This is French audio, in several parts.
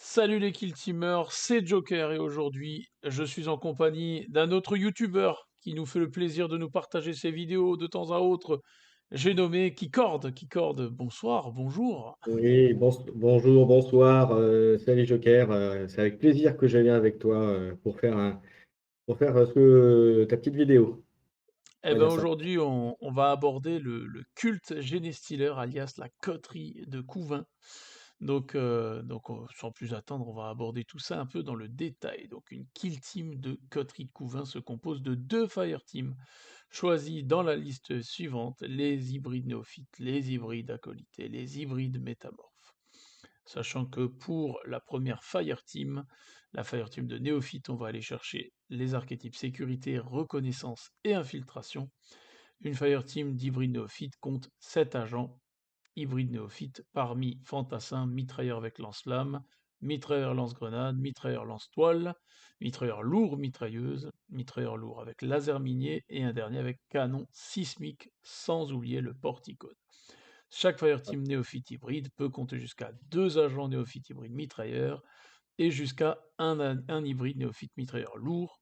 Salut les Kill Teamers, c'est Joker et aujourd'hui je suis en compagnie d'un autre YouTuber qui nous fait le plaisir de nous partager ses vidéos de temps à autre. J'ai nommé Keycord. Keycord, bonsoir, bonjour. Oui, bonjour, bonsoir, salut Joker. C'est avec plaisir que je viens avec toi pour faire ta petite vidéo. On Eh va ben dire ça. aujourd'hui on va aborder le culte Genestealer alias la coterie de Couvin. Sans plus attendre, on va aborder tout ça un peu dans le détail. Donc une kill team de coterie de Couvin se compose de deux fire teams choisis dans la liste suivante, les hybrides néophytes, les hybrides acolytes et les hybrides métamorphes. Sachant que pour la première Fire Team, la Fire Team de néophytes, on va aller chercher les archétypes sécurité, reconnaissance et infiltration. Une Fire Team d'hybrides néophytes compte 7 agents hybrides néophytes parmi fantassins, mitrailleur avec lance-flamme, mitrailleur lance-grenade, mitrailleur lance-toile, mitrailleur lourd mitrailleuse, mitrailleur lourd avec laser minier et un dernier avec canon sismique, sans oublier le porticone. Chaque Fireteam néophyte hybride peut compter jusqu'à 2 agents néophytes hybrides mitrailleurs et jusqu'à un hybride néophyte mitrailleur lourd.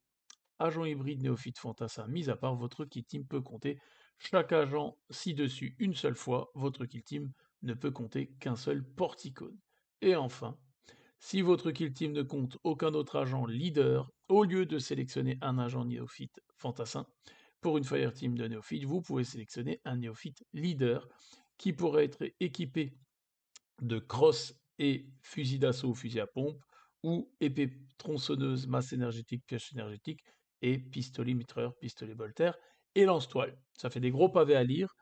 Agent hybride néophyte fantassin mis à part, votre kill team peut compter chaque agent ci-dessus une seule fois. Votre kill team ne peut compter qu'un seul porticone. Et enfin, si votre kill team ne compte aucun autre agent leader, au lieu de sélectionner un agent néophyte fantassin, pour une fire team de néophytes, vous pouvez sélectionner un néophyte leader qui pourrait être équipé de crosse et fusil d'assaut ou fusil à pompe, ou épée tronçonneuse, masse énergétique, pioche énergétique, et pistolet mitrailleur, pistolet bolter, et lance-toile. Ça fait des gros pavés à lire,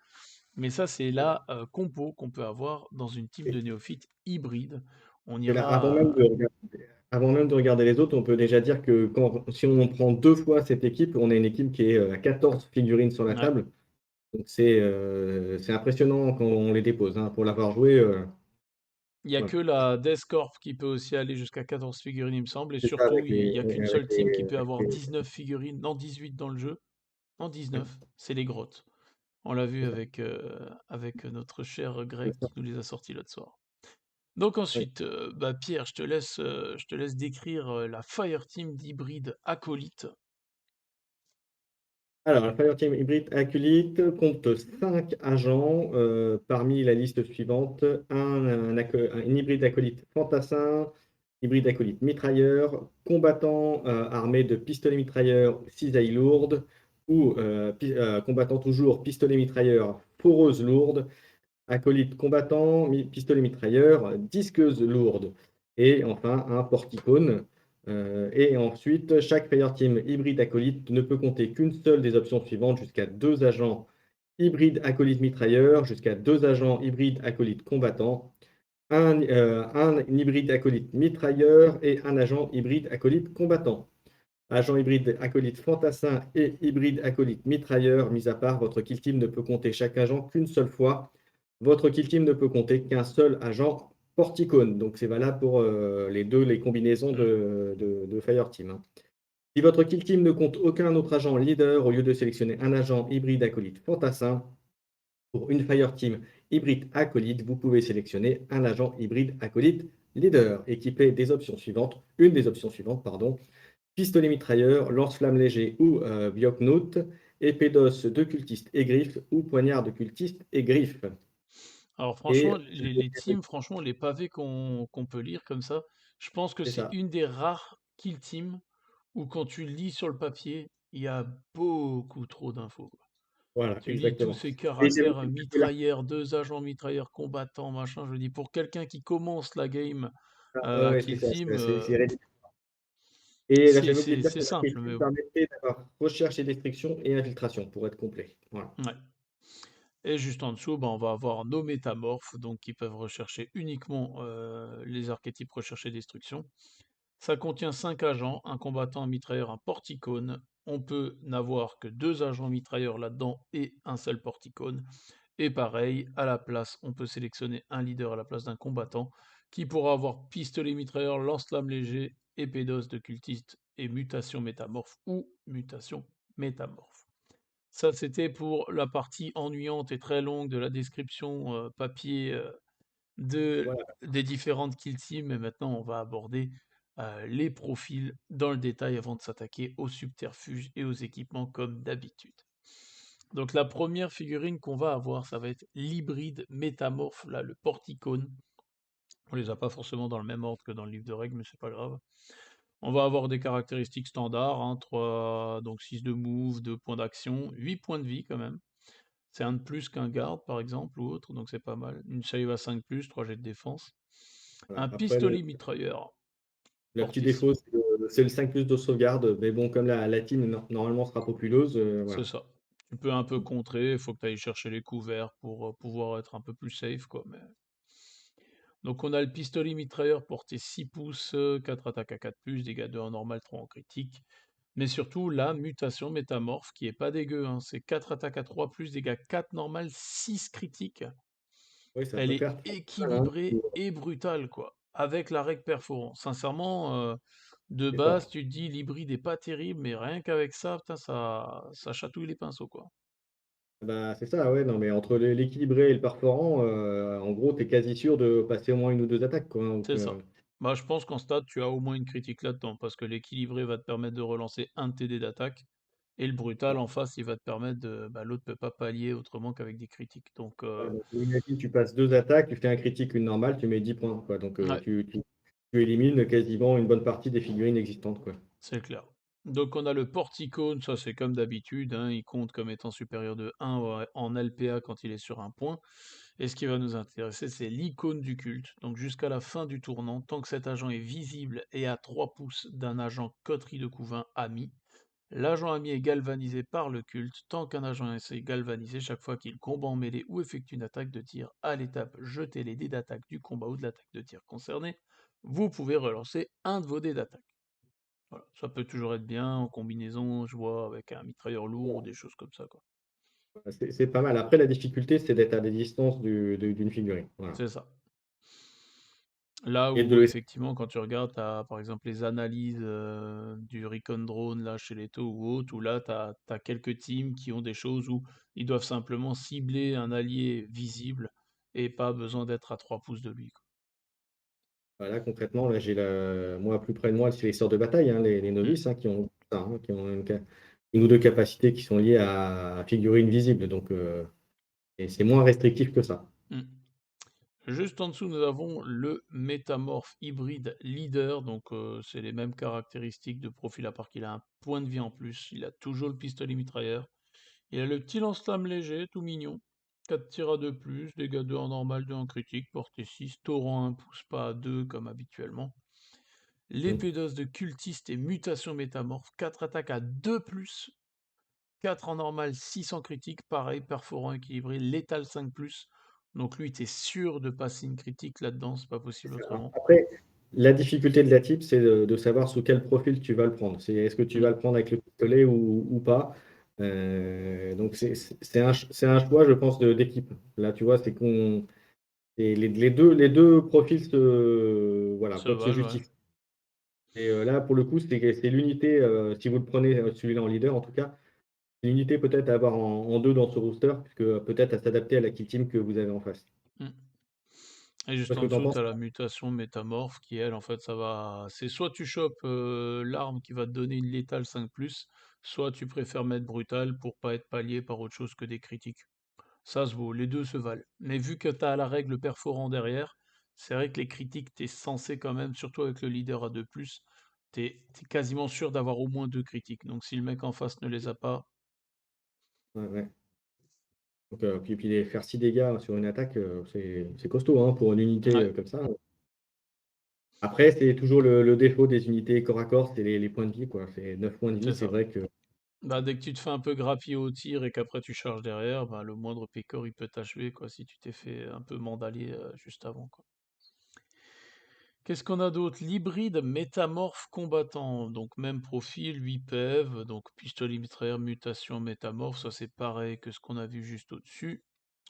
mais ça c'est la compo qu'on peut avoir dans une team Et, de néophytes hybride. On et là, avant même ira... de regarder les autres, on peut déjà dire que si on prend deux fois cette équipe, on a une équipe qui est à 14 figurines sur la Ouais. table. Donc c'est impressionnant quand on les dépose, hein. Pour l'avoir joué, Il n'y a voilà. que la Death Corp qui peut aussi aller jusqu'à 14 figurines, il me semble, et C'est ça surtout, avec il les, n'y a qu'une seule avec team qui les, peut avec avoir les- 19 figurines, non 18 dans le jeu, non ouais, 19, c'est les grottes. On l'a vu c'est ça. avec notre cher Greg C'est qui ça. nous les a sortis l'autre soir. Donc Ouais. ensuite, Pierre, je te laisse décrire la Fireteam d'hybride acolyte. Alors, la Fireteam Hybrid Acolyte compte 5 agents parmi la liste suivante. Un hybride acolyte fantassin, hybride acolyte mitrailleur, combattant armé de pistolet mitrailleur cisaille lourde ou combattant toujours pistolet mitrailleur foreuse lourde, acolyte combattant, pistolet mitrailleur, disqueuse lourde. Et enfin, un porticone. Et ensuite, chaque Fireteam hybride acolyte ne peut compter qu'une seule des options suivantes, jusqu'à 2 agents hybrides acolyte mitrailleur, jusqu'à 2 agents hybrides acolyte combattant, un hybride acolyte mitrailleur et un agent hybride acolyte combattant. Agent hybride acolyte fantassin et hybride acolyte mitrailleur, mis à part, votre kill team ne peut compter chaque agent qu'une seule fois. Votre kill team ne peut compter qu'un seul agent porticone. Donc c'est valable pour les combinaisons Mm. de Fireteam, hein. Si votre kill team ne compte aucun autre agent leader, au lieu de sélectionner un agent hybride acolyte fantassin, pour une Fireteam hybride acolyte, vous pouvez sélectionner un agent hybride acolyte leader, équipé des options suivantes, une des options suivantes, pardon: pistolet mitrailleur, lance-flamme léger ou Björknut, épée d'os de cultiste et griffe ou poignard de cultiste et griffe. Alors Et franchement, les teams, franchement, les pavés qu'on peut lire comme ça, je pense que c'est c'est ça. une des rares kill teams où quand tu lis sur le papier, il y a beaucoup trop d'infos, quoi. Voilà, Tu lis tous exactement. ces Et c'est caractères, aussi que là, mitrailleur, 2 agents mitrailleurs, combattants, machin, je dis pour quelqu'un qui commence la game, ouais, à ouais, c'est kill ça, team, c'est réduit. Et là, j'avais oublié de dire c'est que la simple, question mais bon, permettait d'avoir recherche et destruction et infiltration pour être complet. Voilà. ouais. Et juste en dessous, on va avoir nos métamorphes, donc qui peuvent rechercher uniquement, les archétypes recherche et destruction. Ça contient 5 agents, un combattant, un mitrailleur, un porticone. On peut n'avoir que 2 agents mitrailleurs là-dedans et un seul porticone. Et pareil, à la place, on peut sélectionner un leader à la place d'un combattant qui pourra avoir pistolet mitrailleur, lance-flamme léger, épée d'os de cultiste et mutation métamorphe ou mutation métamorphe. Ça, c'était pour la partie ennuyante et très longue de la description papier de, Voilà. des différentes kill teams. Et maintenant, on va aborder les profils dans le détail avant de s'attaquer aux subterfuges et aux équipements comme d'habitude. Donc la première figurine qu'on va avoir, ça va être l'hybride métamorphe, là, le porticone. On les a pas forcément dans le même ordre que dans le livre de règles, mais c'est pas grave. On va avoir des caractéristiques standards, hein, 3, donc 6 de move, 2 points d'action, 8 points de vie quand même. C'est un de plus qu'un garde par exemple ou autre, donc c'est pas mal. Une save à 5 3 jets de défense. Voilà. Un Après, pistolet mitrailleur, le petit portée 6. défaut, c'est le 5 plus de sauvegarde. Mais bon, comme la team normalement sera populeuse, C'est voilà. ça. Tu peux un peu contrer, il faut que tu ailles chercher les couverts pour pouvoir être un peu plus safe, quoi. Mais... Donc on a le pistolet mitrailleur porté 6 pouces, 4 attaques à 4 dégâts 2 en normal, 3 en critique. Mais surtout la mutation métamorphe qui est pas dégueu, hein. C'est 4 attaques à 3 dégâts 4 normal, 6 critiques. Oui, ça Elle peut est faire très mal, équilibrée hein. et brutale, quoi. Avec la règle perforant. Sincèrement, de C'est base, fort. tu te dis l'hybride est pas terrible, mais rien qu'avec ça, putain, ça chatouille les pinceaux, quoi. Bah, c'est ça, ouais, non, mais entre l'équilibré et le perforant, en gros, tu es quasi sûr de passer au moins une ou 2 attaques, quoi, hein, donc C'est ça. Bah, je pense qu'en stade, tu as au moins une critique là-dedans, parce que l'équilibré va te permettre de relancer un de tes dés d'attaque, et le brutal voilà. en face, il va te permettre de. Bah, l'autre peut pas pallier autrement qu'avec des critiques. Donc, Ouais, donc imagine, tu passes 2 attaques, tu fais un critique, une normale, tu mets 10 points, quoi, donc ouais, tu élimines quasiment une bonne partie des figurines existantes, quoi. c'est clair. Donc, on a le porticone, ça c'est comme d'habitude, hein, il compte comme étant supérieur de 1 en LPA quand il est sur un point. Et ce qui va nous intéresser, c'est l'icône du culte. Donc, jusqu'à la fin du tournant, tant que cet agent est visible et à 3 pouces d'un agent coterie de couvain ami, l'agent ami est galvanisé par le culte. Tant qu'un agent est galvanisé, chaque fois qu'il combat en mêlée ou effectue une attaque de tir à l'étape jetez les dés d'attaque du combat ou de l'attaque de tir concernée, vous pouvez relancer un de vos dés d'attaque. Voilà. Ça peut toujours être bien en combinaison, je vois, avec un mitrailleur lourd ou des choses comme ça, quoi. C'est pas mal. Après, la difficulté, c'est d'être à des distances d'une figurine, voilà, C'est ça. Là et de où le effectivement, quand tu regardes, tu as par exemple les analyses du Recon Drone là, chez Leto ou autre, où là tu as quelques teams qui ont des choses où ils doivent simplement cibler un allié visible et pas besoin d'être à 3 pouces de lui, quoi. voilà, concrètement, là, moi, plus près de moi, c'est les sœurs de bataille, hein, les Mm, novices, hein, qui ont ça, hein, qui ont une ou 2 capacités qui sont liées à figurines visibles, donc et c'est moins restrictif que ça. mm. Juste en dessous, nous avons le métamorphe hybride leader, donc c'est les mêmes caractéristiques de profil à part qu'il a un point de vie en plus, il a toujours le pistolet mitrailleur. Il a le petit lance-flamme léger, tout mignon. 4 tirs à 2 dégâts 2 en normal, 2 en critique, portée 6, torrent 1 pouce, pas à 2 comme habituellement. Mmh. L'épée d'os de cultiste et mutation métamorphe, 4 attaques à 2 4 en normal, 6 en critique, pareil, perforant équilibré, létal 5 Donc lui, t'es sûr de passer une critique là-dedans, c'est pas C'est possible ça. autrement. Après, la difficulté de la type, c'est de savoir sous quel profil tu vas le prendre. Est-ce que tu Mm, vas le prendre avec le pistolet ou pas? Donc c'est un choix, je pense, d'équipe. Là, tu vois, les deux profils voilà, se peuvent se valent, ouais. justifier. Et là, pour le coup, c'est l'unité, si vous le prenez, celui-là en leader en tout cas, c'est l'unité peut-être à avoir en deux dans ce roster, puisque peut-être à s'adapter à la kill team que vous avez en face. Mm. Et Je sais pas juste ce en que tu en dessous, penses? tu as la mutation métamorphe qui, elle, en fait, ça va. C'est soit tu chopes l'arme qui va te donner une létale 5, soit tu préfères mettre brutal pour pas être pallié par autre chose que des critiques. Ça se vaut, les deux se valent. Mais vu que tu as la règle perforant derrière, c'est vrai que les critiques, tu es censé quand même, surtout avec le leader à 2, t'es quasiment sûr d'avoir au moins deux critiques. Donc si le mec en face ne les a pas, Ouais, ouais. Donc, puis les faire 6 dégâts sur une attaque, c'est costaud, hein, pour une unité, ouais, comme ça. Après, c'est toujours le défaut des unités corps à corps, c'est les points de vie, quoi. C'est 9 points de vie, c'est c'est ça. vrai que Bah, dès que tu te fais un peu grappiller au tir et qu'après tu charges derrière, bah, le moindre pécor il peut t'achever quoi si tu t'es fait un peu mandaler juste avant quoi. Qu'est-ce qu'on a d'autre? L'hybride métamorphe combattant, donc même profil, 8 PEV, donc pistolet mitrailleur, mutation métamorphe, ça c'est pareil que ce qu'on a vu juste au-dessus.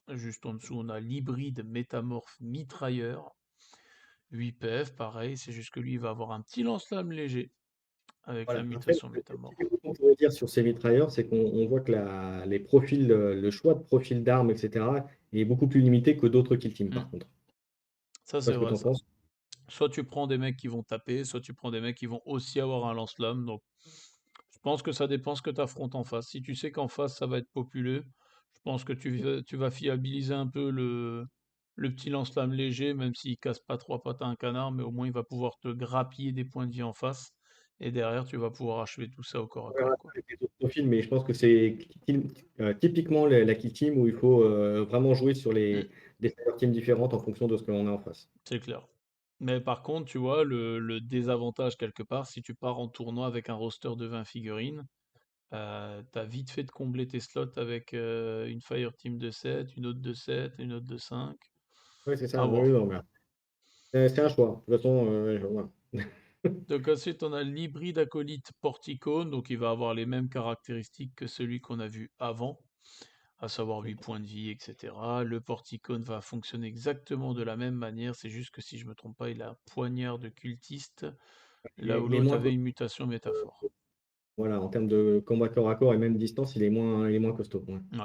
Juste en dessous on a l'hybride métamorphe mitrailleur, 8 PF, pareil, c'est juste que lui il va avoir un petit lance-flamme léger avec la voilà. Après, mutation le petit métamorphe. défaut qu'on pourrait dire sur ces mitrailleurs, c'est qu'on voit que les profils, le choix de profil d'armes et cetera, est beaucoup plus limité que d'autres kill team, Hmm. par contre. Ça, Je sais c'est pas ce que vrai, t'en ça. penses. Soit tu prends des mecs qui vont taper, soit tu prends des mecs qui vont aussi avoir un lance-flamme. Donc, je pense que ça dépend ce que tu affrontes en face. Si tu sais qu'en face, ça va être populeux, je pense que tu vas fiabiliser un peu le petit lance-flamme léger, même s'il casse pas trois pattes à un canard, mais au moins il va pouvoir te grappiller des points de vie en face. Et derrière, tu vas pouvoir achever tout ça au corps à On verra corps, quoi. avec les autres profils, mais je pense que c'est typiquement la kill team où il faut vraiment jouer sur Hmm, des fire teams différentes en fonction de ce que l'on a en face. c'est clair. Mais par contre, tu vois, le désavantage quelque part, si tu pars en tournoi avec un roster de 20 figurines, tu vite fait de combler tes slots avec une Fire Team de 7, une autre de 7, une autre de 5. Oui, c'est À ça. Oui, voir. non, mais c'est un choix. De toute façon, voilà. Donc ensuite, on a l'hybride acolyte Porticone, donc il va avoir les mêmes caractéristiques que celui qu'on a vu avant, à savoir 8 points de vie, etc. Le Porticone va fonctionner exactement de la même manière, c'est juste que si je me trompe pas, il a un poignard de cultiste, là où Il est l'autre moins avait costaud. une mutation métaphore. Voilà, en termes de combat corps à corps et même distance, il est moins costaud. Ouais. Ouais.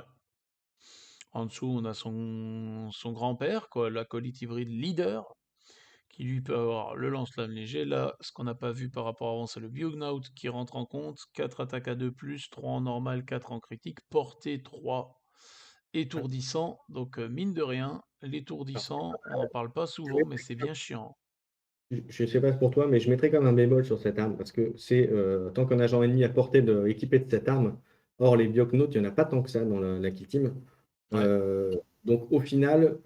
En dessous, on a son grand-père, quoi, l'acolyte hybride leader, qui lui peut avoir le lance-flamme léger. Là, ce qu'on n'a pas vu par rapport à avant, c'est le Bugnaut qui rentre en compte. 4 attaques à 2+, 3 en normal, 4 en critique. Portée 3, étourdissant. Donc, mine de rien, Alors, l'étourdissant, on n'en parle pas je souvent, mais mettrais c'est bien chiant. je sais pas pour toi, mais je mettrais quand même un bémol sur cette arme parce que c'est tant qu'un agent ennemi à portée équipé de cette arme. Or, les Bioknotes, il n'y en a pas tant que ça dans la kill team. Ouais. Euh, donc, au final,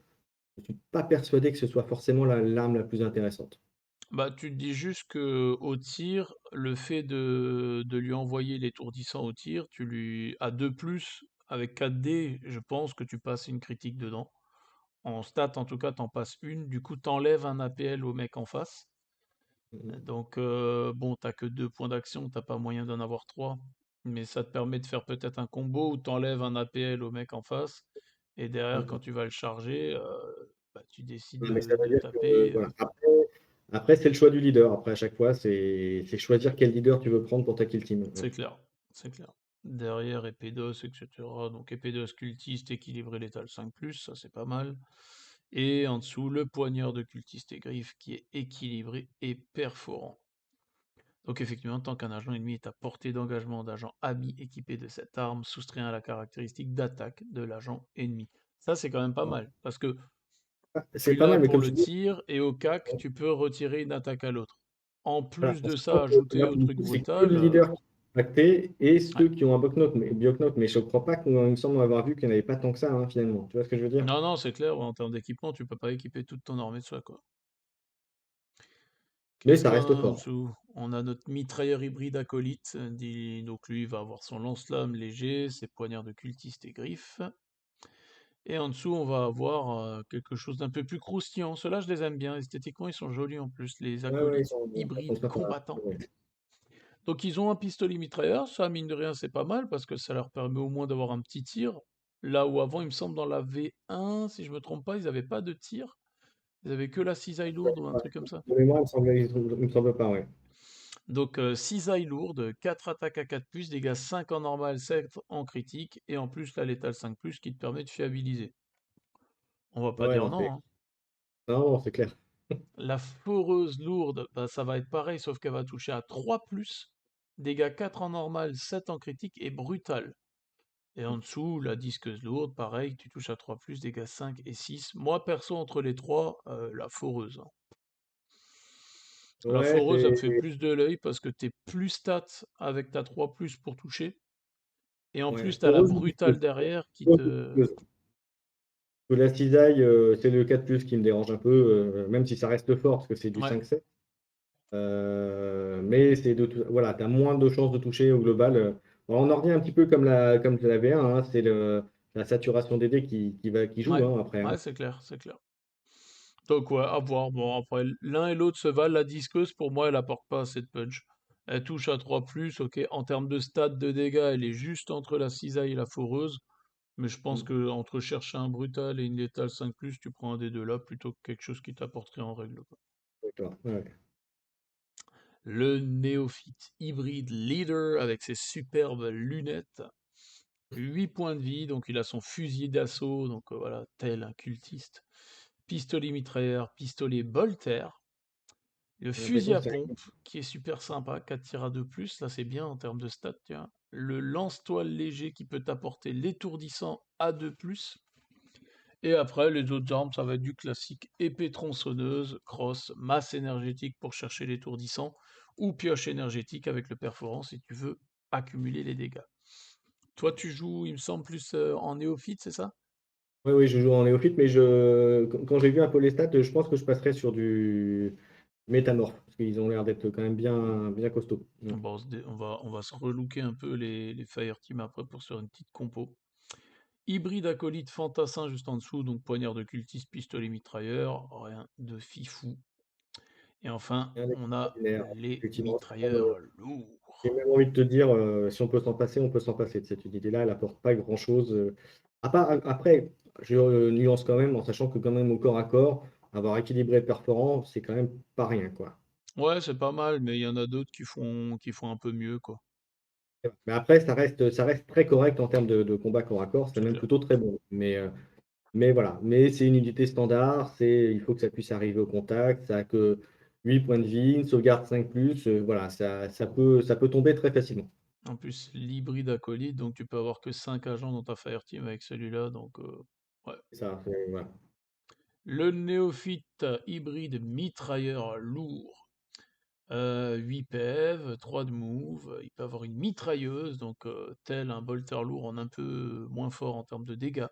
je suis pas persuadé que ce soit forcément l'arme la plus intéressante. Bah, tu te dis juste que au tir, le fait de lui envoyer l'étourdissant au tir, tu lui à 2+, avec 4 dés, je pense que tu passes une critique dedans. En stat, en tout cas, t'en passes une. Du coup, t'enlèves un APL au mec en face. Mhm. Donc, bon, t'as que 2 points d'action, t'as pas moyen d'en avoir trois. Mais ça te permet de faire peut-être un combo où t'enlèves un APL au mec en face. Et derrière, quand Mhm. tu vas le charger, bah, tu décides Ouais, mais ça veut de dire que taper. voilà. Après, c'est le choix du leader. Après, à chaque fois, c'est choisir quel leader tu veux prendre pour ta kill team. Ouais. C'est clair, c'est clair. Derrière, épée d'os, etc. Donc, épée d'os cultiste, équilibré létal 5+, ça c'est pas mal. Et en dessous, le poignard de cultiste et griffe qui est équilibré et perforant. Donc effectivement, tant qu'un agent ennemi est à portée d'engagement d'agent ami équipé de cette arme, soustrait à la caractéristique d'attaque de l'agent ennemi. Ça, c'est quand même pas Alors, mal, parce que c'est tu pas l'as mal, mais pour comme le tu dis, tir, et au CAC, tu peux retirer une attaque à l'autre. En voilà, plus parce de que je ça, pense que ajouter là, au pour le truc coup, c'est que brutal, le leader qui est impacté et ouais. ceux qui ont un Bioknote, mais je ne crois pas qu'il me semble avoir vu qu'il n'y en avait pas tant que ça, hein, finalement. Tu vois ce que je veux dire? Non, non, c'est clair, ouais, en termes d'équipement, tu peux pas équiper toute ton armée de ça, quoi. Mais Qu'est-ce ça qu'on a reste en fort. dessous? On a notre mitrailleur hybride acolyte, donc lui il va avoir son lance-flamme léger, ses poignards de cultiste et griffes. Et en dessous, on va avoir quelque chose d'un peu plus croustillant. Ceux-là, je les aime bien. Esthétiquement, ils sont jolis en plus. Les Ouais, ouais, acolytes ils sont hybrides sympas. combattants. Ouais. Donc, ils ont un pistolet mitrailleur. Ça, mine de rien, c'est pas mal parce que ça leur permet au moins d'avoir un petit tir. Là où avant, il me semble, dans la V1, si je me trompe pas, ils avaient pas de tir. Ils avaient que la cisaille lourde ou un Ouais. truc comme ça. De mémoire, il me semble pas, ouais. Donc, cisaille lourde, 4 attaques à 4+, dégâts 5 en normal, 7 en critique, et en plus la létale 5+, qui te permet de fiabiliser. On va pas Ouais, dire non, non, hein. non, non, c'est clair. La foreuse lourde, bah, ça va être pareil, sauf qu'elle va toucher à 3+, dégâts 4 en normal, 7 en critique et brutal. Et en dessous, la disqueuse lourde, pareil, tu touches à 3+, dégâts 5 et 6. Moi, perso, entre les trois, la foreuse, hein. La Ouais, foreuse, ça me fait plus de l'œil parce que t'es plus stat avec ta 3+, pour toucher. Et en ouais. plus, t'as la Foreuse ou brutale disqueuse? derrière qui Foreuse ou te... disqueuse? Que la cisaille, c'est le 4+ qui me dérange un peu, même si ça reste fort parce que c'est du Ouais, 5-7. Mais voilà, tu as moins de chances de toucher au global. On en revient un petit peu comme la V1, hein, c'est la saturation des dés qui joue ouais, hein, après. Hein. ouais, c'est clair, c'est clair. Donc ouais, à voir. Bon, après, l'un et l'autre se valent. La disqueuse, pour moi, elle apporte pas assez de punch. Elle touche à 3+, ok. En termes de stats de dégâts, elle est juste entre la cisaille et la foreuse. Mais je pense Mm. que entre chercher un brutal et une létale 5+, tu prends un des deux là plutôt que quelque chose qui t'apporterait en règle, quoi. D'accord. Ouais. Le néophyte hybride leader avec ses superbes lunettes. 8 points de vie, donc il a son fusil d'assaut, donc voilà, tel un cultiste. pistolet mitrailleur, pistolet Bolter, le J'ai fusil l'impression à que c'est pompe qui est super sympa, 4 tirs à 2 plus, là c'est bien en termes de stats, tu vois. Le lance-toile léger qui peut t'apporter l'étourdissant à 2 plus. Et après, les autres armes, ça va être du classique épée tronçonneuse, crosse, masse énergétique pour chercher l'étourdissant, ou pioche énergétique avec le perforant si tu veux accumuler les dégâts. Toi, tu joues, il me semble, plus en néophyte, c'est ça? oui, oui, je joue en néophyte, mais quand j'ai vu un peu les stats, je pense que je passerai sur du métamorphe, parce qu'ils ont l'air d'être quand même bien, bien costauds. Ouais. Bon, on va se relooker un peu les Fireteam après pour sur une petite compo. Hybride acolyte fantassin juste en dessous, donc poignard de cultiste, pistolet mitrailleur, rien de fifou. Et enfin, Rien on a d'extraordinaire. les Effectivement, mitrailleurs j'ai lourds. même envie de te dire, si on peut s'en passer, on peut s'en passer de cette unité-là. Elle apporte pas grand-chose. À part, après, je nuance quand même en sachant que quand même au corps à corps, avoir équilibré et perforant, c'est quand même pas rien, quoi. Ouais, c'est pas mal, mais il y en a d'autres qui font un peu mieux, quoi. Mais après, ça reste très correct en termes de combat corps à corps. C'est C'est même clair. plutôt très bon. Mais voilà. Mais c'est une unité standard. Il faut que ça puisse arriver au contact. Ça a que 8 points de vie, une sauvegarde 5 plus. Voilà, ça peut tomber très facilement. En plus, l'hybride acolyte, donc tu peux avoir que 5 agents dans ta Fireteam avec celui-là, donc ouais. Ça, voilà. Le néophyte hybride mitrailleur lourd, 8 PV, 3 de move, il peut avoir une mitrailleuse, donc tel un bolter lourd en un peu moins fort en termes de dégâts.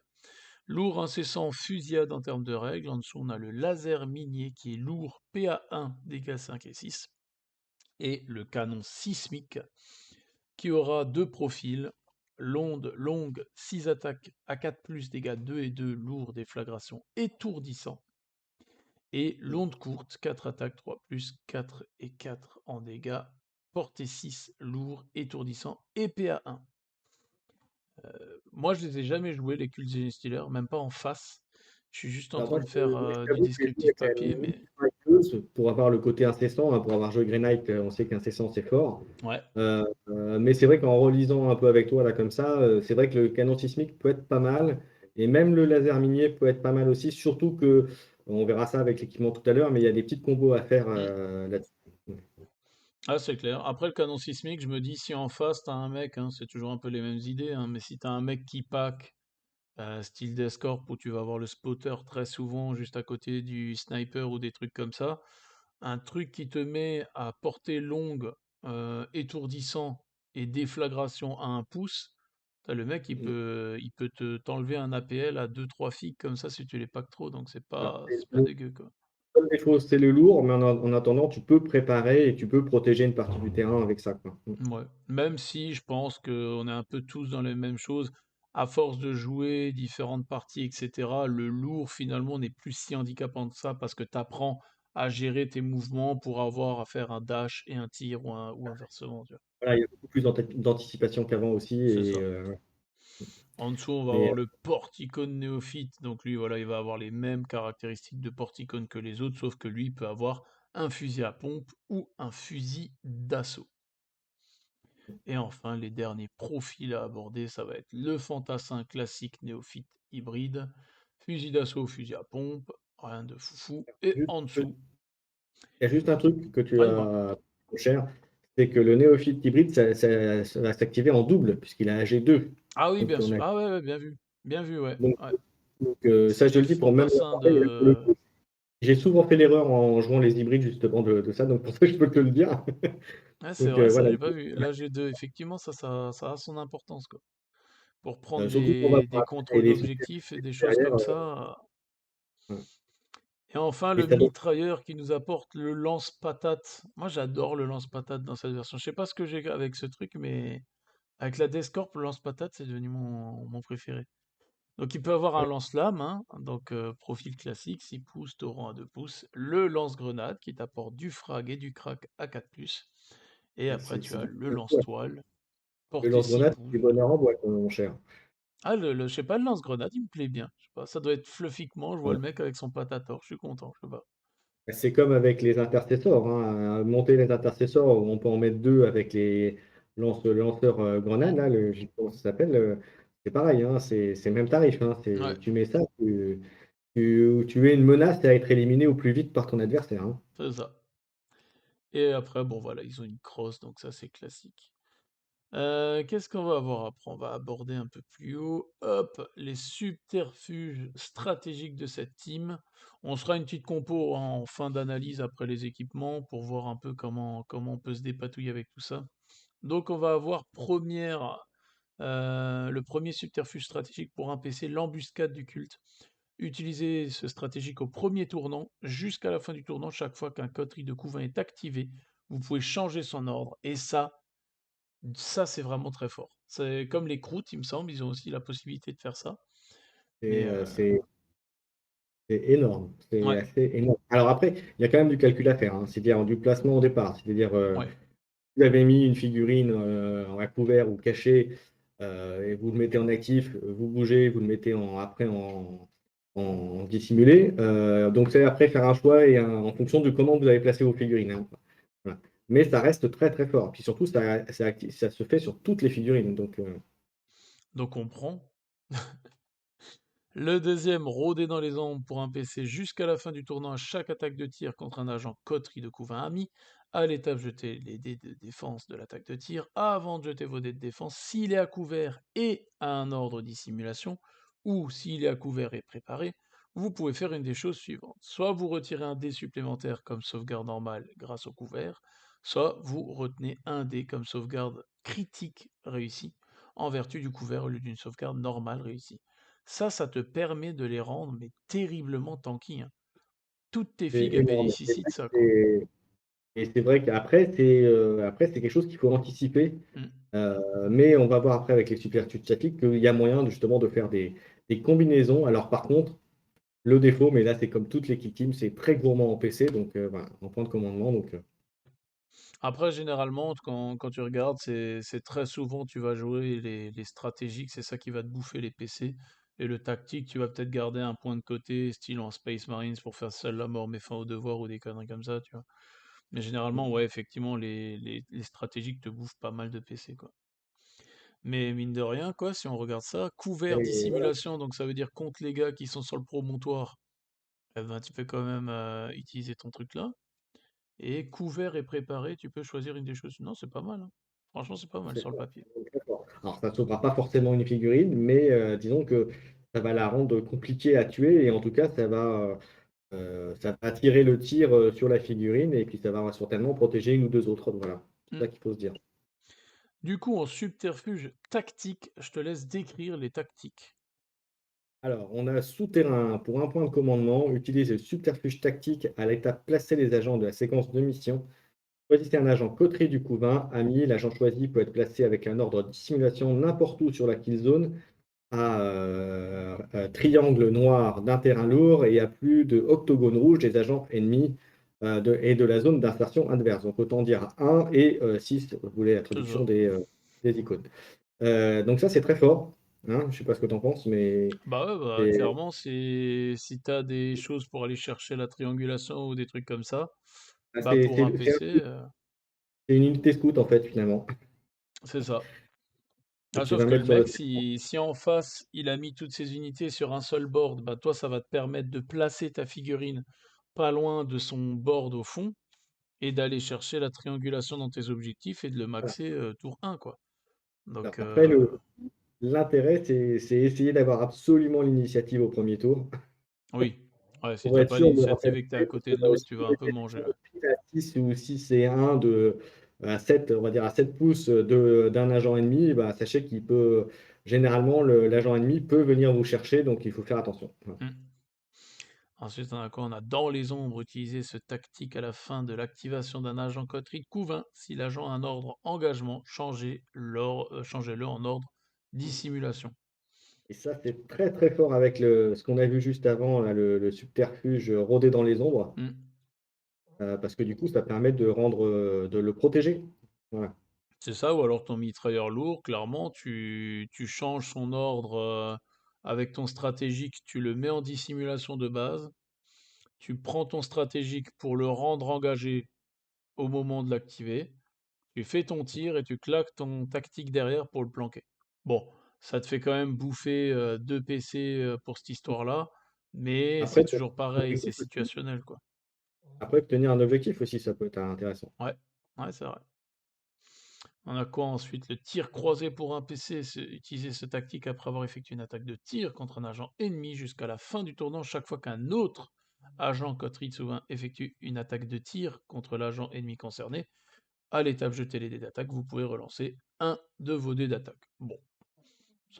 Lourd incessant fusillade en termes de règles, en dessous on a le laser minier qui est lourd PA1, dégâts 5 et 6, et le canon sismique qui aura deux profils, l'onde longue 6 attaques à 4 plus, dégâts 2 et 2, lourd, déflagration étourdissant, et l'onde courte, 4 attaques, 3 plus, 4 et 4 en dégâts, portée 6, lourd, étourdissant, épée à 1. Moi, je les ai jamais joués, les cultes Stealer, même pas en face. Je suis juste en Alors train moi, de faire je du t'avoue que j'ai joué descriptif avec la papier, mais mitrailleuse pour avoir le côté incessant, hein, pour avoir joué Grey Knight, on sait qu'incessant c'est fort. ouais. Mais c'est vrai qu'en relisant un peu avec toi là comme ça, c'est vrai que le canon sismique peut être pas mal, et même le laser minier peut être pas mal aussi, surtout que on verra ça avec l'équipement tout à l'heure, mais il y a des petites combos à faire Hmm. là-dessus. Ah, c'est clair. Après le canon sismique, je me dis si en face t'as un mec, hein, c'est toujours un peu les mêmes idées, hein, mais si t'as un mec qui pack, style Deathcorp où tu vas avoir le spotter très souvent juste à côté du sniper ou des trucs comme ça, un truc qui te met à portée longue, étourdissant et déflagration à 1 pouce, tu le mec il peut t'enlever un APL à deux trois figues comme ça si tu les packs trop, donc Alors, c'est pas dégueu, quoi. seule défaut, c'est le lourd, mais en attendant, tu peux préparer et tu peux protéger une partie du terrain avec ça, quoi. Ouais, même si je pense qu'on est un peu tous dans les mêmes choses, à force de jouer différentes parties, etc., le lourd finalement n'est plus si handicapant que ça parce que tu apprends à gérer tes mouvements pour avoir à faire un dash et un tir ou inversement, tu vois. Voilà, il y a beaucoup plus d'anticipation qu'avant aussi, C'est et ça. En dessous, on va mais avoir le Porticone néophyte, donc lui, voilà, il va avoir les mêmes caractéristiques de Porticone que les autres, sauf que lui il peut avoir un fusil à pompe ou un fusil d'assaut. Et enfin, les derniers profils à aborder, ça va être le fantassin classique néophyte hybride, fusil d'assaut, fusil à pompe, rien de foufou. Et juste en dessous, il y a juste un truc que tu ah dis-moi. as trop cher, c'est que le néophyte hybride, ça va s'activer en double, puisqu'il a AG2. Ah oui, Donc, bien sûr. Ah ouais, ouais, bien vu. Bien vu, ouais. donc, Ouais. ça, je te C'est le le dis pour même fantassin l'apporter, mais là, pour le de. coup, j'ai souvent fait l'erreur en jouant les hybrides, justement, de ça, donc pour ça, je peux te le dire. Ouais, c'est Donc, vrai, ça voilà. j'ai pas vu. Là, j'ai deux. Effectivement, ça a son importance, quoi. Pour prendre Surtout qu'on va des pouvoir contrôles les d'objectifs et des choses derrière. comme ça. Ouais. Et enfin, Et le t'as donc, mitrailleur qui nous apporte le lance-patate. Moi, j'adore le lance-patate dans cette version. Je sais pas ce que j'ai avec ce truc, mais avec la Deathcorp, le lance-patate, c'est devenu mon préféré. Donc, il peut avoir un ouais, lance-flamme, hein, donc profil classique, 6 pouces, torrent à 2 pouces. Le lance-grenade qui t'apporte du frag et du crack à 4 plus. Et après, tu c'est as du le ouais. lance-toile, Le porté 6 lance-grenade, c'est pouces. du bonheur en boîte, mon cher. Ah, je sais pas, le lance-grenade, il me plaît bien. Je sais pas, ça doit être fluffiquement, je vois Ouais. le mec avec son patator, je suis content, je sais pas. C'est comme avec les intercessors, hein. Monter les intercessors, on peut en mettre deux avec le lanceur grenade, là, je sais pas comment ça s'appelle. C'est pareil, hein, c'est le même tarif, hein. Ouais. Tu mets ça, tu es une menace à être éliminé au plus vite par ton adversaire, hein. C'est ça. Et après, bon voilà, ils ont une crosse, donc ça c'est classique. Qu'est-ce qu'on va avoir après? On va aborder un peu plus haut, hop, les subterfuges stratégiques de cette team. On se fera une petite compo en fin d'analyse après les équipements pour voir un peu comment on peut se dépatouiller avec tout ça. Donc on va avoir le premier subterfuge stratégique pour un PC, l'embuscade du culte. Utilisez ce stratégique au premier tournant, jusqu'à la fin du tournant, chaque fois qu'un coterie de couvain est activé, vous pouvez changer son ordre, et ça c'est vraiment très fort. C'est comme les croûtes, il me semble, ils ont aussi la possibilité de faire ça. Mais Et c'est énorme, c'est ouais, assez énorme. Alors après, il y a quand même du calcul à faire, hein, c'est-à-dire du placement au départ. C'est-à-dire, ouais. vous avez mis une figurine à couvert ou cachée, et vous le mettez en actif, vous bougez, vous le mettez après en dissimulé. Donc c'est après faire un choix en fonction de comment vous avez placé vos figurines, hein. Voilà. Mais ça reste très très fort. Puis surtout, ça se fait sur toutes les figurines. Donc, Donc on prend. Le deuxième, rôder dans les ombres pour un PC jusqu'à la fin du tournant à chaque attaque de tir contre un agent coterie de couvain ami. À l'étape, jetez les dés de défense de l'attaque de tir avant de jeter vos dés de défense s'il est à couvert et à un ordre dissimulation, ou s'il est à couvert et préparé. Vous pouvez faire une des choses suivantes. Soit vous retirez un dé supplémentaire comme sauvegarde normale grâce au couvert, soit vous retenez un dé comme sauvegarde critique réussie en vertu du couvert au lieu d'une sauvegarde normale réussie. Ça te permet de les rendre mais terriblement tanky, hein. Toutes tes c'est figues, elles énorme. bénéficient de ça, quoi. Et et c'est vrai qu'après, c'est quelque chose qu'il faut anticiper. Mmh. Mais on va voir après avec les superstructures statiques qu'il y a moyen justement de faire des combinaisons. Alors par contre, le défaut, mais là c'est comme toutes les kick teams, c'est très gourmand en PC, donc voilà, en point de commandement. Donc, Après, généralement, quand tu regardes, c'est très souvent, tu vas jouer les stratégiques, c'est ça qui va te bouffer les PC. Et le tactique, tu vas peut-être garder un point de côté, style en Space Marines, pour faire seul la mort, mais fin au devoir, ou des conneries comme ça, tu vois. Mais généralement, ouais, effectivement, les stratégiques te bouffent pas mal de PC, quoi. Mais mine de rien, quoi, si on regarde ça, couvert et voilà. dissimulation, donc ça veut dire contre les gars qui sont sur le promontoire. Eh ben, tu peux quand même utiliser ton truc là. Et couvert et préparé, tu peux choisir une des choses. Non, c'est pas mal, hein. Franchement, c'est pas mal C'est sur le fort, papier. c'est très fort. Alors ça ne sauvera pas forcément une figurine, mais disons que ça va la rendre compliquée à tuer et en tout cas ça va attirer le tir sur la figurine et puis ça va certainement protéger une ou deux autres. Voilà, c'est Hmm. ça qu'il faut se dire. Du coup, en subterfuge tactique, je te laisse décrire les tactiques. Alors, on a souterrain pour un point de commandement. Utilisez le subterfuge tactique à l'étape placer les agents de la séquence de mission. Choisissez un agent coterie du couvain. Ami, l'agent choisi peut être placé avec un ordre de dissimulation n'importe où sur la kill zone, à triangle noir d'un terrain lourd et à plus de octogone rouge des agents ennemis et de la zone d'insertion adverse. Donc, autant dire 1 et 6, vous voulez la C'est traduction ça. des icônes. Donc, ça, c'est très fort, hein. Je ne sais pas ce que tu en penses, mais Bah ouais, bah c'est clairement, c'est si t'as des choses pour aller chercher la triangulation ou des trucs comme ça, ah, bah pour un PC, c'est une unité scout, en fait, finalement, c'est ça. que Ah, tu sauf vas que le mettre sur mec, le. si en face, il a mis toutes ses unités sur un seul board, bah toi, ça va te permettre de placer ta figurine pas loin de son board au fond et d'aller chercher la triangulation dans tes objectifs et de le Voilà. maxer tour 1, quoi. Alors Donc, après, l'intérêt, c'est essayer d'avoir absolument l'initiative au premier tour oui. Ouais, si pour t'as être pas sûr de l'initiative et que t'es à rattraper. Parce côté de que l'autre, si tu vous vas un peu mettez manger, ouais. pile à 6 ou si c'est un à 7, on va dire à 7 pouces d'un agent ennemi, bah, sachez qu'il peut, généralement, l'agent ennemi peut venir vous chercher, donc il faut faire attention. Voilà. Hmm. Ensuite, on a quoi? On a dans les ombres utilisé ce tactique à la fin de l'activation d'un agent coterie couvain. Si l'agent a un ordre engagement, changez-le en ordre dissimulation. Et ça, c'est très très fort avec ce qu'on a vu juste avant, là, le subterfuge rôder dans les ombres. Hmm. Parce que du coup, ça permet de le protéger. Voilà. C'est ça, ou alors ton mitrailleur lourd, clairement, tu changes son ordre avec ton stratégique, tu le mets en dissimulation de base, tu prends ton stratégique pour le rendre engagé au moment de l'activer, tu fais ton tir et tu claques ton tactique derrière pour le planquer. Bon, ça te fait quand même bouffer 2 PC pour cette histoire-là, Mais c'est Après, tenir toujours un pareil, c'est objectif aussi. situationnel, quoi. Après, tenir un objectif aussi, ça peut être intéressant. Ouais, ouais, c'est vrai. On a quoi ensuite? Le tir croisé pour un PC, c'est utiliser cette tactique après avoir effectué une attaque de tir contre un agent ennemi jusqu'à la fin du tournant. Chaque fois qu'un autre agent Kotritsuin effectue une attaque de tir contre l'agent ennemi concerné, à l'étape jeter les dés d'attaque, vous pouvez relancer un de vos dés d'attaque. Bon,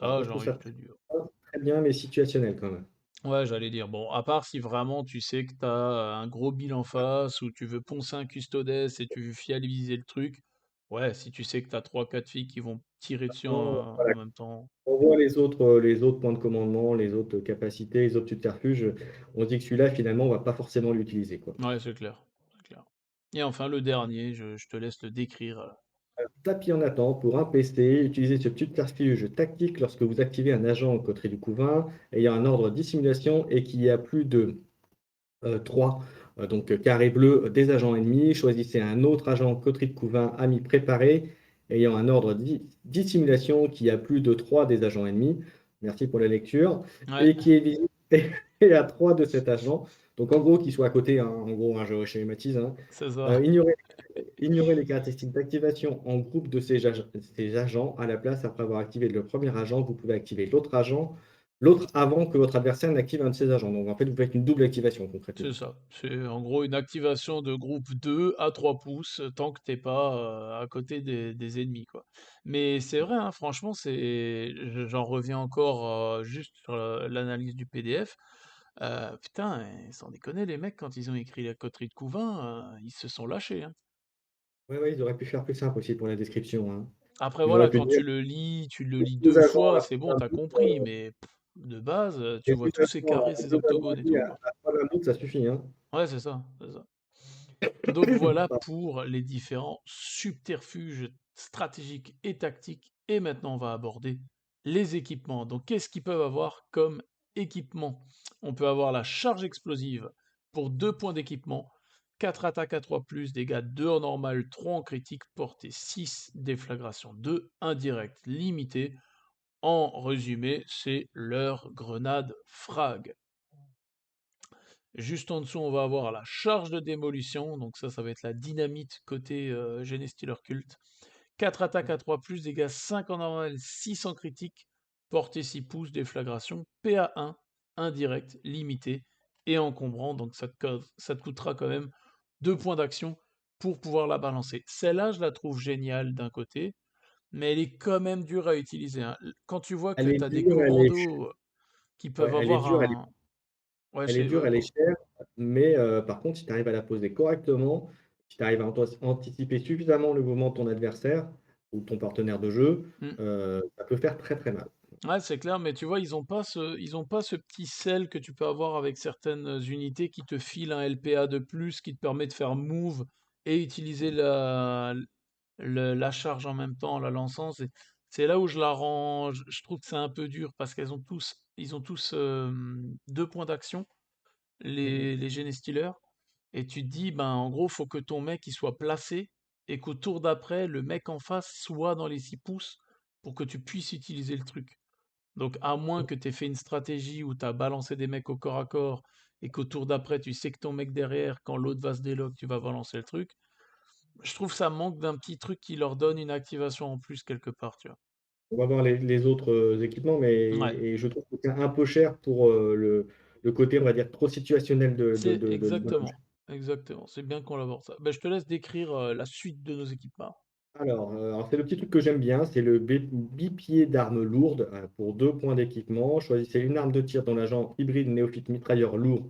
Alors ça, moi, je j'ai trouve envie ça de te dire. pas très bien, mais situationnel quand même. Ouais, j'allais dire, bon, à part si vraiment tu sais que t'as un gros bill en face, ou tu veux poncer un custodes et tu veux fiabiliser le truc, ouais, si tu sais que t'as trois, quatre filles qui vont tirer dessus Non, en voilà, même temps. on voit les autres points de commandement, les autres capacités, les autres subterfuges, on se dit que celui-là, finalement, on va pas forcément l'utiliser, quoi. Ouais, c'est clair, c'est clair. Et enfin, le dernier, je te laisse le décrire. Tapis en attente pour un PC, utilisez ce subterfuge tactique lorsque vous activez un agent en coterie du couvain ayant un ordre dissimulation et qu'il y a plus de 3 carré bleu des agents ennemis. Choisissez un autre agent coterie de couvain ami préparé ayant un ordre dissimulation qui a plus de 3 des agents ennemis. Merci pour la lecture. Ouais, Et qui est visible et à 3 de cet agent. Donc en gros, qu'il soit à côté, hein, en gros, hein, je schématise, hein. c'est ça, Ignorez les caractéristiques d'activation en groupe de ces agents. À la place, après avoir activé le premier agent, vous pouvez activer l'autre avant que votre adversaire n'active un de ces agents. Donc en fait, vous faites une double activation c'est concrètement. ça. C'est en gros une activation de groupe 2 à 3 pouces, tant que t'es pas à côté des ennemis, quoi. Mais c'est vrai, hein, franchement, j'en reviens encore juste sur l'analyse du PDF. Putain, sans déconner, les mecs, quand ils ont écrit la coterie de Couvain, ils se sont lâchés, hein. Ouais, ouais, ils auraient pu faire plus simple aussi pour la description, hein. Après Ils voilà, auraient pu quand dire: tu le lis «2 deux agents fois, à c'est bon, la t'as compris, mais de base, tu et vois 2 tous ces carrés, à ces 2 agents octogones et ennemis tout. à 3 d'un autre, ça suffit, hein». Ouais, c'est ça, c'est ça. Donc voilà Pardon. pour les différents subterfuges stratégiques et tactiques. Et maintenant, on va aborder les équipements. Donc, qu'est-ce qu'ils peuvent avoir comme équipement? On peut avoir la charge explosive pour 2 points d'équipement, 4 attaques à 3 plus, dégâts 2 en normal, 3 en critique, portée 6, déflagration 2, indirect limité. En résumé, c'est leur grenade frag. Juste en dessous, on va avoir la charge de démolition. Donc ça va être la dynamite côté Genestealer Cult. 4 attaques à 3+, dégâts 5 en normal, 6 en critique, portée 6 pouces, déflagration, PA1, indirect, limité et encombrant. Donc ça te coûtera quand même 2 points d'action pour pouvoir la balancer. Celle-là, je la trouve géniale d'un côté, mais elle est quand même dure à utiliser, hein. Quand tu vois que Elle est tu as des dure, commandos qui ouais, peuvent avoir un... Ouais, elle est dure, ouais, elle est bon. chère, mais par contre, si tu arrives à la poser correctement, si tu arrives à anticiper suffisamment le mouvement de ton adversaire ou de ton partenaire de jeu, Hmm. ça peut faire très, très mal. Ouais, c'est clair, mais tu vois, ils ont pas ce petit sel que tu peux avoir avec certaines unités qui te filent un LPA de plus, qui te permet de faire move et utiliser la charge en même temps, la lançant. C'est là où je la rends, je trouve que c'est un peu dur parce ils ont tous 2 points d'action, Mmh mh. les Genestealers, et tu te dis, ben, en gros, faut que ton mec il soit placé et qu'au tour d'après, le mec en face soit dans les 6 pouces pour que tu puisses utiliser le truc. Donc, à moins que tu aies fait une stratégie où tu as balancé des mecs au corps à corps et qu'au tour d'après, tu sais que ton mec derrière, quand l'autre va se déloc, tu vas balancer le truc. Je trouve que ça manque d'un petit truc qui leur donne une activation en plus quelque part, tu vois. On va voir les autres, équipements, mais Ouais, et je trouve que c'est un peu cher pour, le côté, on va dire, trop situationnel c'est de l'objet. exactement, exactement. C'est bien qu'on l'aborde ça. Ben, je te laisse décrire la suite de nos équipements. Alors c'est le petit truc que j'aime bien, c'est le bipied d'armes lourdes, pour 2 points d'équipement. Choisissez une arme de tir dont l'agent hybride néophyte mitrailleur lourd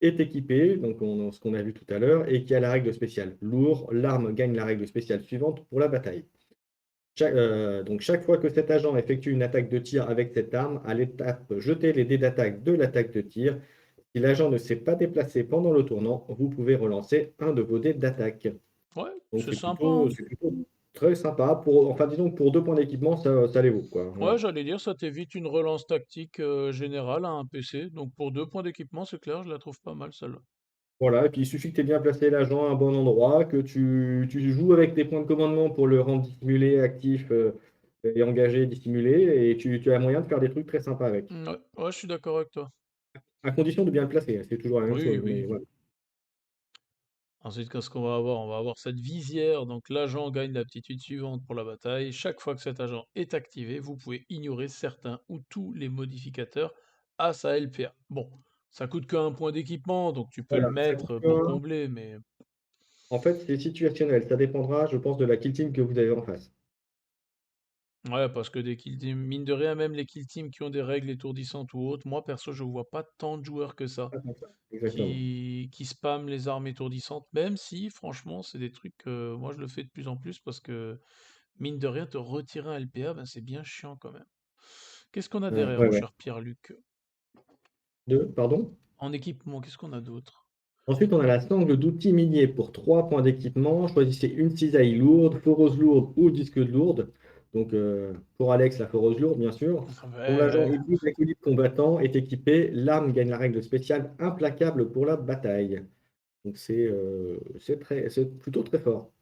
est équipé, donc ce qu'on a vu tout à l'heure, et qui a la règle spéciale lourd. L'arme gagne la règle spéciale suivante pour la bataille. Chaque fois que cet agent effectue une attaque de tir avec cette arme, à l'étape jetez les dés d'attaque de l'attaque de tir. Si l'agent ne s'est pas déplacé pendant le tournant, vous pouvez relancer un de vos dés d'attaque. Ouais, Donc c'est sympa, hein. c'est plutôt très sympa pour enfin disons que pour 2 points d'équipement, ça les vaut quoi, Ouais, voilà. j'allais dire, ça t'évite une relance tactique générale à un PC. Donc, pour 2 points d'équipement, c'est clair, je la trouve pas mal celle-là. Voilà et puis il suffit que tu aies bien placé l'agent à un bon endroit, que tu joues avec tes points de commandement pour le rendre dissimulé, actif, et engagé, dissimulé et tu as moyen de faire des trucs très sympas avec. Ouais, ouais, je suis d'accord avec toi. à condition de bien le placer, hein, c'est toujours la même Oui, chose, mais oui. voilà. Ensuite, qu'est-ce qu'on va avoir? On va avoir cette visière, donc l'agent gagne l'aptitude suivante pour la bataille. Chaque fois que cet agent est activé, vous pouvez ignorer certains ou tous les modificateurs à sa LPA. Bon, ça coûte qu'un point d'équipement, donc tu peux le Voilà, ça coûte mettre pour un combler, mais en fait, c'est situationnel, ça dépendra, je pense, de la kill team que vous avez en face. ouais, parce que des kill teams, mine de rien, même les kill teams qui ont des règles étourdissantes ou autres, moi perso, je vois pas tant de joueurs que ça Pas tant que ça. Exactement. qui spamment les armes étourdissantes, même si, franchement, c'est des trucs que moi je le fais de plus en plus parce que mine de rien, te retirer un LPA, ben, c'est bien chiant quand même. Qu'est-ce qu'on a derrière, Ouais, mon ouais. cher Pierre-Luc? 2, pardon? En équipement, qu'est-ce qu'on a d'autre? Ensuite, on a la sangle d'outil minier pour 3 points d'équipement. Choisissez une cisaille lourde, foreuse lourde ou disque lourde. Donc, pour Alex, la foreuse lourde, bien sûr. Quand Ouais, l'agent ouais. hybride acolyte combattant est équipé, l'arme gagne la règle spéciale implacable pour la bataille. Donc, c'est plutôt très fort.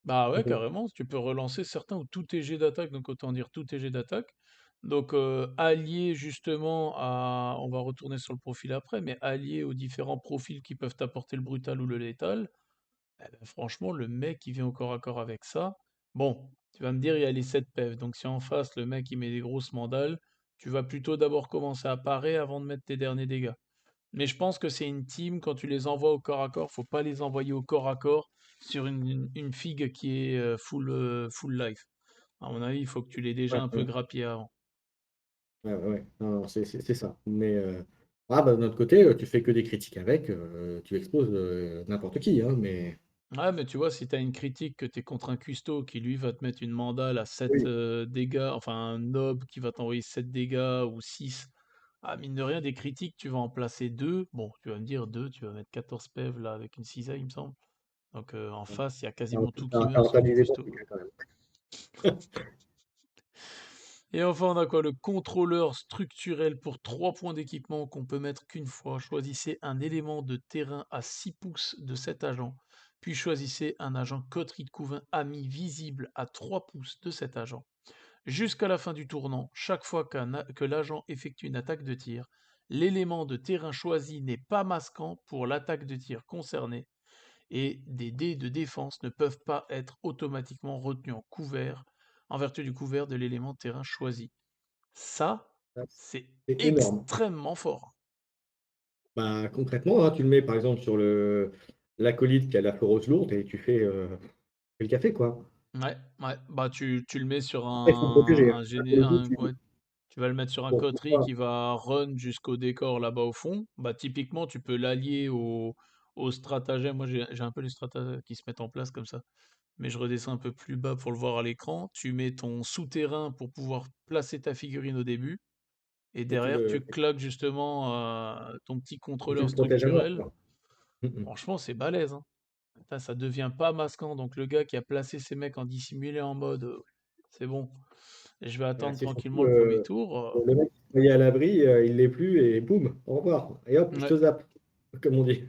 Bah ouais, Mhm. carrément, tu peux relancer certains ou tout tes jets d'attaque, donc autant dire tous tes jets d'attaque. Donc allié justement à, on va retourner sur le profil après, mais allié aux différents profils qui peuvent apporter le brutal ou le létal, eh ben, franchement, le mec qui vient au corps à corps avec ça, bon, tu vas me dire, il y a les 7 PEV, donc si en face, le mec il met des grosses mandales, tu vas plutôt d'abord commencer à parer avant de mettre tes derniers dégâts. Mais je pense que c'est une team, quand tu les envoies au corps à corps, faut pas les envoyer au corps à corps sur une figue qui est full life. À mon avis, il faut que tu l'aies déjà Ouais, un peu ouais, grappillé avant. ouais, ouais, ouais. Non, non, c'est ça. Mais ah, bah, de notre côté, tu fais que des critiques avec, tu exposes n'importe qui, hein, mais Ouais, mais tu vois, si t'as une critique que t'es contre un cuistot qui lui va te mettre une mandale à 7 oui. dégâts, enfin un nob qui va t'envoyer 7 dégâts ou 6, ah mine de rien, des critiques, tu vas en placer 2. Bon, tu vas me dire 2, tu vas mettre 14 PEV là avec une cisaille, il me semble. Donc en face, il y a Alors, quasiment tout qui tu meurt sauf le rentabilisé ton cuistot. truc, hein, quand même. Et enfin, on a quoi? Le contrôleur structurel pour 3 points d'équipement qu'on peut mettre qu'une fois. Choisissez un élément de terrain à 6 pouces de cet agent, puis choisissez un agent coterie de couvain ami visible à 3 pouces de cet agent. Jusqu'à la fin du tournant, chaque fois que l'agent effectue une attaque de tir, l'élément de terrain choisi n'est pas masquant pour l'attaque de tir concernée et des dés de défense ne peuvent pas être automatiquement retenus en couvert en vertu du couvert de l'élément de terrain choisi. Ça, Ça, c'est c'est énorme. extrêmement fort. Bah, concrètement, hein, tu le mets par exemple sur l'acolyte qui a la forose lourde et tu fais le café, quoi. Ouais, ouais. Bah tu le mets sur Après, il faut protéger, hein. Ça, pour le coup, ouais, tu vas le mettre sur un pour coterie toi, qui va run jusqu'au décor là-bas au fond. Bah typiquement, tu peux l'allier au stratagème. Moi, j'ai un peu les stratagèmes qui se mettent en place comme ça. Mais je redescends un peu plus bas pour le voir à l'écran. Tu mets ton souterrain pour pouvoir placer ta figurine au début. Et et derrière, tu claques justement ton petit tu contrôleur le protèges à mort, structurel. quoi. Mmh. Franchement, c'est balèze, hein. Putain, ça devient pas masquant. Donc le gars qui a placé ses mecs en dissimulé en mode c'est bon, je vais Bah, attendre c'est surtout, tranquillement le premier tour. le mec qui se croyait à l'abri, il l'est plus et boum, au revoir et hop, je Ouais. te zappe, comme on dit.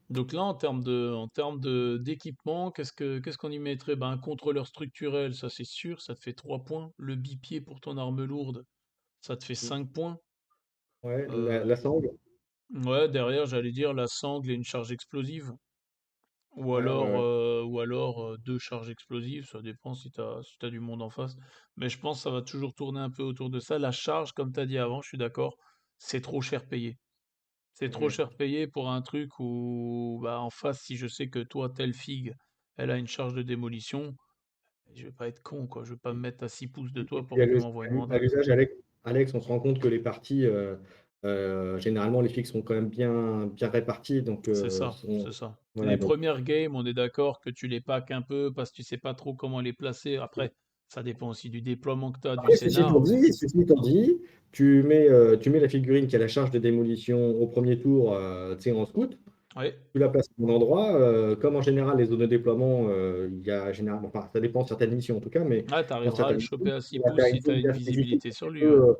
Donc là, en termes d'équipement, qu'est-ce qu'on y mettrait? Ben, un contrôleur structurel, ça c'est sûr, ça te fait 3 points. Le bipied pour ton arme lourde, ça te fait Mmh. 5 points. Ouais, la Euh, sangle. ouais, derrière, j'allais dire la sangle et une charge explosive. Ouais, ouais, ouais. Ou alors 2 charges explosives, ça dépend si t'as du monde en face. Mais je pense que ça va toujours tourner un peu autour de ça. La charge, comme tu as dit avant, je suis d'accord, c'est trop cher payé. C'est trop Mmh. cher payé pour un truc où, bah, en face, si je sais que toi, telle figue, elle a une charge de démolition, je vais pas être con, quoi. Je vais pas me mettre à 6 pouces de Et toi puis pour que tu m'envoies une à mandale. l'usage, Alex, on se rend compte que les parties, généralement, les fixes sont quand même bien réparties, donc C'est ça, sont c'est ça. voilà, Les donc premières games, on est d'accord que tu les packs un peu parce que tu sais pas trop comment les placer. Après, ça dépend aussi du déploiement que tu as, du après, scénar, mais ceci étant dit, tu mets la figurine qui a la charge de démolition au premier tour, tu sais, en scout, ouais. tu la places au bon endroit, comme en général les zones de déploiement, il y a généralement enfin, ça dépend de certaines missions en tout cas, mais Ah, tu dans arriveras à le certaines missions, choper à tu 6 vas pouces faire si une tu as zone une bien spécifique, visibilité donc sur tu lui, ouais. peux,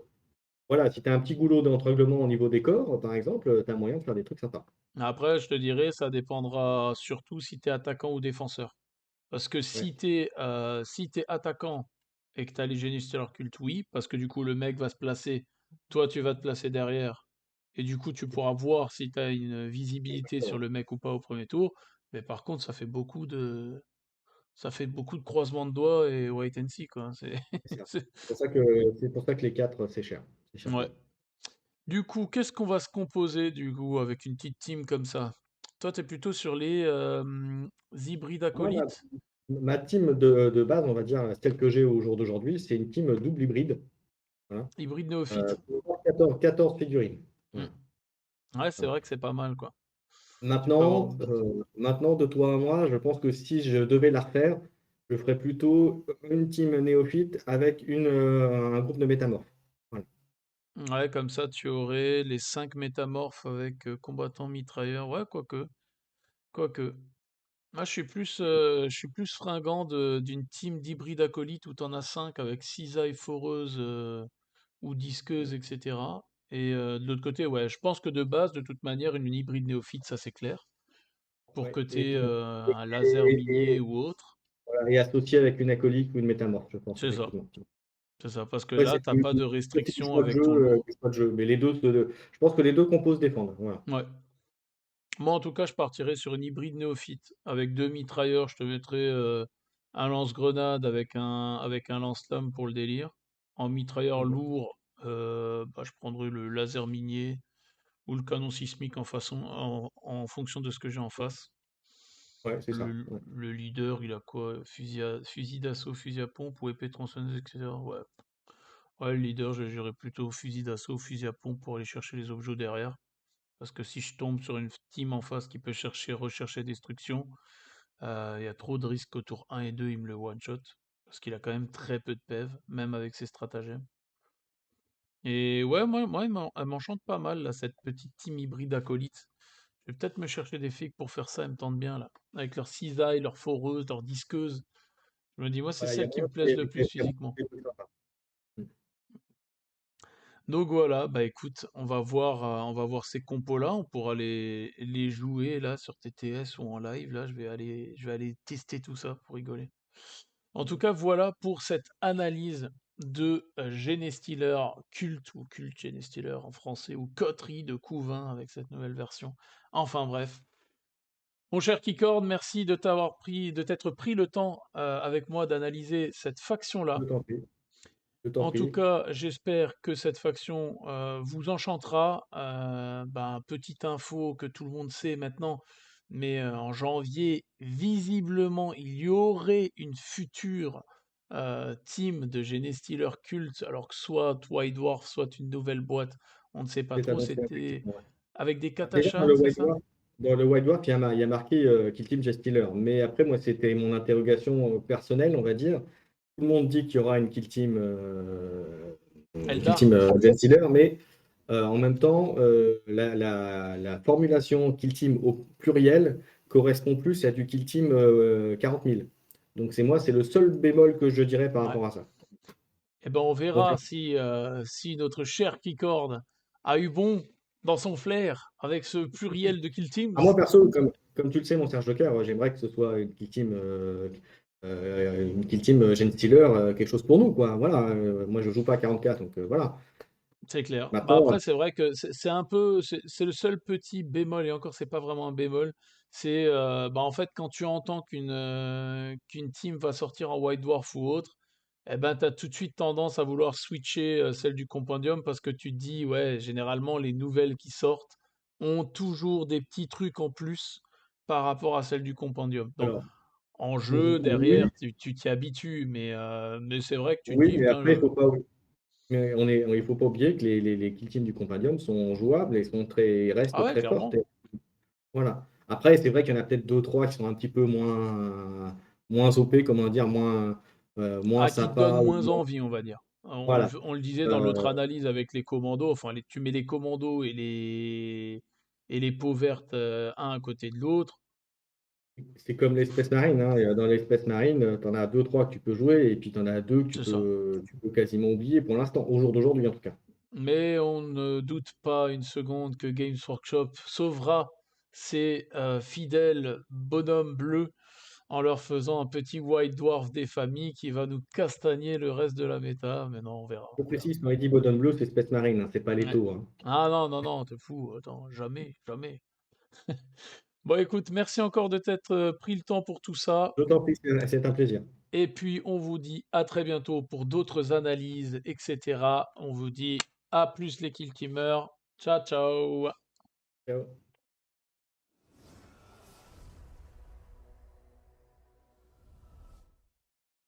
voilà, si tu as un petit goulot d'entranglement au niveau des corps, par exemple, tu as moyen de faire des trucs sympas. Après, je te dirais, ça dépendra surtout si tu es attaquant ou défenseur. Parce que Ouais. si t'es attaquant et que tu as les génies stellar culte, oui, parce que du coup, le mec va se placer, toi, tu vas te placer derrière, et du coup, tu pourras voir si tu as une visibilité sur Exactement. le mec ou pas au premier tour. Mais par contre, ça fait beaucoup de croisements de doigts et wait and see, quoi, hein. C'est ça. C'est C'est pour ça que les 4 c'est cher. C'est cher pour ouais. eux. Du coup, qu'est-ce qu'on va se composer, du coup, avec une petite team comme ça? Toi, t'es plutôt sur les, hybrides Moi, ma acolytes? ma team de base, on va dire, celle que j'ai au jour d'aujourd'hui, c'est une team double hybride. Voilà. Hybrides néophytes? Pour avoir 14 figurines. Mmh. Voilà, Ouais, c'est voilà. vrai que c'est pas mal, quoi. Tu peux avoir Maintenant, de toi à moi, je pense que si je devais la refaire, je ferais plutôt une team néophyte avec un groupe de métamorphes. Voilà. ouais, comme ça, tu aurais les 5 métamorphes avec, combattants, mitrailleurs. Ouais, quoique, quoique. Moi, je suis plus fringant d'une team d'hybrides acolytes où t'en as 5 avec cisaille, foreuse, ou disqueuse, etc. Et de l'autre côté, ouais, je pense que de base, de toute manière, une hybride néophyte, ça c'est clair. Pour Ouais. que tu aies Et, un laser minier et- ou autre. voilà, et associé avec une acolyte ou une métamorphe, je pense, C'est ça, effectivement. c'est ça. Parce que Après, là, c'est t'as pas de aussi du restriction choix de avec jeu, ton lourd. Mais les deux, je pense que les deux composent défendre. Voilà. Ouais. Moi, en tout cas, je partirais sur une hybride néophyte. Avec 2 mitrailleurs, je te mettrais un lance-grenade avec un lance-flamme pour le délire. En mitrailleur Mhm. lourd, bah, je prendrais le laser minier ou le canon sismique en fonction de ce que j'ai en face. Ouais, c'est ça. Ouais. Le leader, il a quoi? Fusil d'assaut, fusil à pompe ou épée tronçonneuse, etc. Ouais. Ouais, le leader, j'irais plutôt fusil d'assaut, fusil à pompe pour aller chercher les objets derrière. Parce que si je tombe sur une team en face qui peut rechercher destruction, il y a trop de risques qu'au tour 1 et 2, il me le one-shot. Parce qu'il a quand même très peu de PV, même avec ses stratagèmes. Et ouais, moi elle m'enchante pas mal, là, cette petite team hybride acolyte. Je vais peut-être me chercher des figues pour faire ça, elles me tentent bien, là. Avec leur cisaille, leur foreuse, leur disqueuse. Je me dis, moi, c'est Voilà, il y a celles qui moyen me plaisent le qu'il y plus ait vraiment physiquement. des trucs sympas. Mm. Donc voilà, bah écoute, on va voir ces compos-là, on pourra les jouer là sur TTS ou en live. Là, je vais aller tester tout ça pour rigoler. En tout cas, voilà pour cette analyse de Genestealer Cult ou Cult Genestealer en français ou Coterie de Couvain avec cette nouvelle version. Enfin bref. Mon cher Keycord, merci de t'être pris le temps avec moi d'analyser cette faction-là. Je t'en prie. Je t'en En tout prie. cas, j'espère que cette faction vous enchantera. Ben, petite info que tout le monde sait maintenant, mais en janvier, visiblement, il y aurait une future team de Genestealer Cult, alors que soit White Dwarf, soit une nouvelle boîte, on ne sait pas C'est trop, annoncé, c'était effectivement. Ouais. avec des Déjà, Katachans, c'est ça? Dans le White Dwarf, il y a marqué Kill Team Jet Stealer. Mais après, moi, c'était mon interrogation personnelle, on va dire. Tout le monde dit qu'il y aura une Kill Team Eldar? Jet Stealer, mais en même temps, la formulation Kill Team au pluriel correspond plus à du Kill Team 40 000. Donc, c'est le seul bémol que je dirais par Ouais. rapport à ça. Eh ben, on Donc, verra si notre cher Keycord a eu bon dans son flair avec ce pluriel de Kill Teams. moi, perso, comme tu le sais, mon Serge Joker, j'aimerais que ce soit une Kill Team Gen Stealer, quelque chose pour nous, quoi. Voilà, moi, je joue pas à 44, donc voilà. C'est clair. Bah Maintenant, après, c'est vrai que c'est un peu, c'est le seul petit bémol, et encore, c'est pas vraiment un bémol. C'est, bah en fait, quand tu entends qu'une team va sortir en White Dwarf ou autre, eh ben, t'as tout de suite tendance à vouloir switcher celle du Compendium parce que tu te dis, ouais, généralement, les nouvelles qui sortent ont toujours des petits trucs en plus par rapport à celle du Compendium. Donc, alors, en jeu, oui, derrière, tu t'y habitues, mais c'est vrai que tu te oui, dis, mais putain, après, il faut pas oublier que les Kill Team du Compendium sont jouables et ah restent ouais, très fortes. clairement. Voilà. Après, c'est vrai qu'il y en a peut-être deux, trois qui sont un petit peu moins OP, comment dire, moins Ah, qui te donne sympas. moins envie, on va dire. Voilà. On le disait dans l'autre Euh, analyse avec les commandos, enfin, tu mets les commandos et les peaux vertes un à côté de l'autre, c'est comme l'espèce marine, hein. Dans l'espèce marine, tu en as deux, trois que tu peux jouer, et puis tu en as deux que c'est ça. tu peux quasiment oublier pour l'instant, au jour d'aujourd'hui en tout cas. Mais on ne doute pas une seconde que Games Workshop sauvera ses fidèles bonhommes bleus en leur faisant un petit White Dwarf des familles qui va nous castagner le reste de la méta. Mais non, on verra, Je on verra. précise, quand il dit Bottom Blue, c'est Space Marine, hein, c'est pas Ouais. Leto, hein. Ah non, non, non, t'es fou, attends, jamais, jamais. Bon, écoute, merci encore de t'être pris le temps pour tout ça. Je t'en prie, c'est un plaisir. Et puis, on vous dit à très bientôt pour d'autres analyses, etc. On vous dit à plus les Kill Teamers. Ciao, ciao. Ciao.